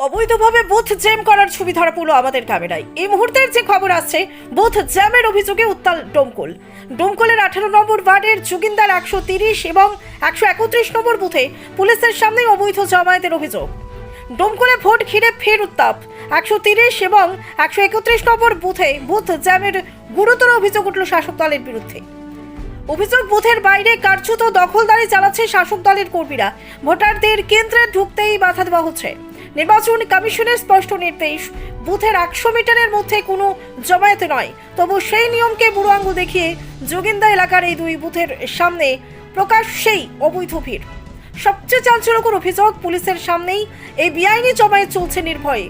অবৈধভাবে booth jam করার ছবি ধরা পড়লো আমাদের ক্যামেরায়। এই মুহূর্তের যে খবর আসছে, বুথ জ্যামের অভিযোগে উত্তাল ডোমকলের 18 নম্বর ওয়ার্ডের যোগিন্দার 130 এবং 131 নম্বর বুথে পুলিশের সামনে অবৈধ জমায়েতের অভিযোগ। ডোমকলে ভোট ঘিরে ফের উত্তাপ। 130 এবং 131 নম্বর বুথে বুথ জ্যামের গুরুতর অভিযোগ উঠল শাসক দলের বিরুদ্ধে। অভিযোগ, বুথের বাইরে কার্যত দখলদারি চালাচ্ছে শাসক দলের কর্মীরা। ভোটারদের কেন্দ্রে ঢুকতেই বাধা দেওয়া হচ্ছে। নির্বাচন কমিশনের স্পষ্ট নির্দেশ, বুথের 100 মিটারের মধ্যে কোনো জমায়েত নয়। তবু সেই নিয়মকে বুড়ো আঙুল দেখিয়ে যোগিন্দা এলাকার এই দুই বুথের সামনে প্রকাশ্যেই অবৈধ ভিড়। সবচেয়ে চাঞ্চল্যকর অভিযোগ, পুলিশের সামনেই এই বেআইনি জমায়েত চলছে নির্ভয়ে।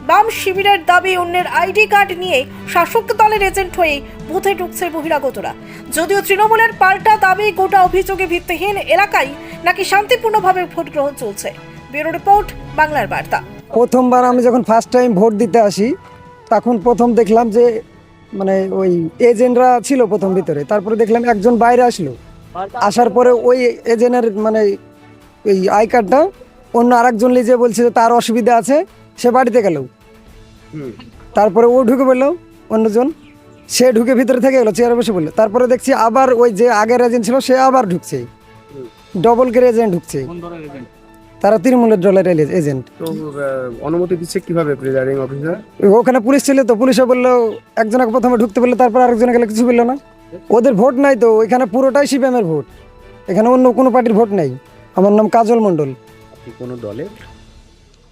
বাম শিবিরের দাবি, অন্যের আইডি কার্ড নিয়ে শাসক দলের এজেন্ট হয়ে বুথে ঢুকছে বহিরাগতরা। যদিও তৃণমূলের পাল্টা দাবি, গোটা অভিযোগে ভিত্তিহীন। এলাকায় নাকি শান্তিপূর্ণভাবে ভোট গ্রহণ চলছে। ব্যুরো রিপোর্ট, বাংলার বার্তা। প্রথমবার আমি যখন ফার্স্ট টাইম ভোট দিতে আসি, তখন প্রথম দেখলাম যে মানে ওই এজেন্টরা ছিল প্রথম ভিতরে। তারপরে দেখলাম একজন বাইরে আসলো, আসার পরে ওই এজেন্টের মানে ওই আই কার্ডটা অন্য আরেকজন লিজে বলছে যে তার অসুবিধা আছে, সে বাড়িতে গেল। তারপরে ও ঢুকে বললো, অন্যজন সে ঢুকে ভিতরে থেকে গেলো, চেয়ারে বসে বললো। তারপরে দেখছি আবার ওই যে আগের এজেন্ট ছিল সে আবার ঢুকছে, ডবল করে এজেন্ট ঢুকছে। তারা তৃণমূলের দলের এজেন্ট। তো অনুমতি দিচ্ছে কিভাবে প্রিজাইডিং অফিসার? ওখানে পুলিশ ছিল, তো পুলিশে বললো একজনকে প্রথমে ঢুকতে বললো, তারপর আরেকজনে গেলে কিছু বললো না। ওদের ভোট নাই তো, এখানে পুরোটাই সিপিএমের ভোট, এখানে অন্য কোনো পার্টির ভোট নেই। আমার নাম কাজল মণ্ডল। আপনি কোনো দলে?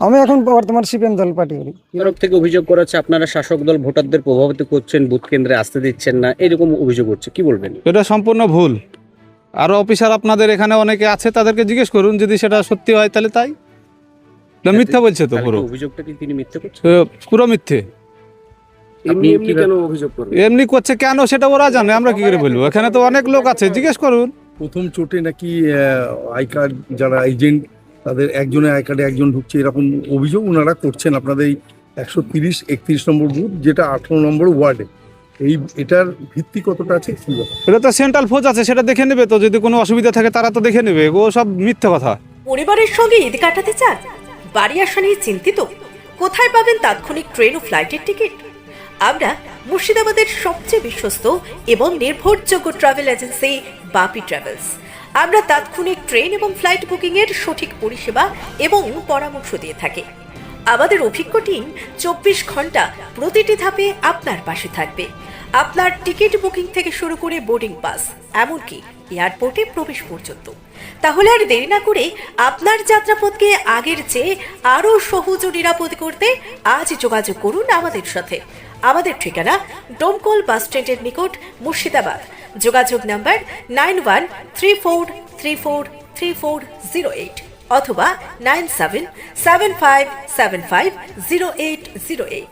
আমি এখন বর্তমান সিপিএম দল পার্টি করি। তরফ থেকে অভিযোগ করা হচ্ছে আপনারা শাসক দল ভোটারদের প্রভাবিত করছেন, বুথ কেন্দ্রে আসতে দিচ্ছেন না, এরকম অভিযোগ হচ্ছে, কি বলবেন? এটা সম্পূর্ণ ভুল। আরো অফিসার আপনাদের এখানে অনেকে আছে, তাদেরকে জিজ্ঞেস করুন, যদি সেটা সত্যি হয় তাহলে তাই। মিথ্যা বলছে তো, পুরো অভিযোগটা কি তিনি মিথ্যে করছেন? পুরো মিথ্যে। এমনি এমনি কেন অভিযোগ করবেন? এমনি করছে কেন সেটা ওরা জানে, আমরা কি করে বলবো? এখানে তো অনেক লোক আছে, জিজ্ঞেস করুন। প্রথম চোটে নাকি আই কার্ড যারা এজেন্ট তাদের একজনের আই কার্ডে একজন ঢুকছে, এরকম অভিযোগ ওনারা করছেন আপনাদের এই 130-31 নম্বর বুথ, যেটা 18 নম্বর ওয়ার্ডে। এটার ভিত্তি কতটা আছে? এটা তো সেন্ট্রাল ফোর্স আছে, সেটা দেখে নেবে তো, যদি কোনো অসুবিধা থাকে তারা তো দেখে নেবে। ও সব মিথ্যা কথা। পরিবারের সঙ্গে ঈদ কাটাতে চান, বাড়ি আসা নিয়ে চিন্তিত, কোথায় পাবেন তাৎক্ষণিক ট্রেন ও ফ্লাইটের টিকিট? আমরা মুর্শিদাবাদের সবচেয়ে বিশ্বস্ত এবং নির্ভরযোগ্য ট্রাভেল এজেন্সি বাপি ট্রাভেলস। আমরা তাৎক্ষণিক ট্রেন এবং ফ্লাইট বুকিং এর সঠিক পরিষেবা এবং পরামর্শ দিয়ে থাকি। আমাদের অভিজ্ঞ টিম 24 ঘন্টা প্রতিটি ধাপে আপনার পাশে থাকবে। আপনার টিকিট বুকিং থেকে শুরু করে বোর্ডিং পাস, এমনকি এয়ারপোর্টে প্রবেশ পর্যন্ত। তাহলে আর দেরি না করে আপনার যাত্রাপথকে আগের চেয়ে আরও সহজ ও নিরাপদ করতে আজ যোগাযোগ করুন আমাদের সাথে। আমাদের ঠিকানা ডোমকল বাস স্ট্যান্ডের নিকট, মুর্শিদাবাদ। যোগাযোগ নাম্বার 9134343408 অথবা 9775750808।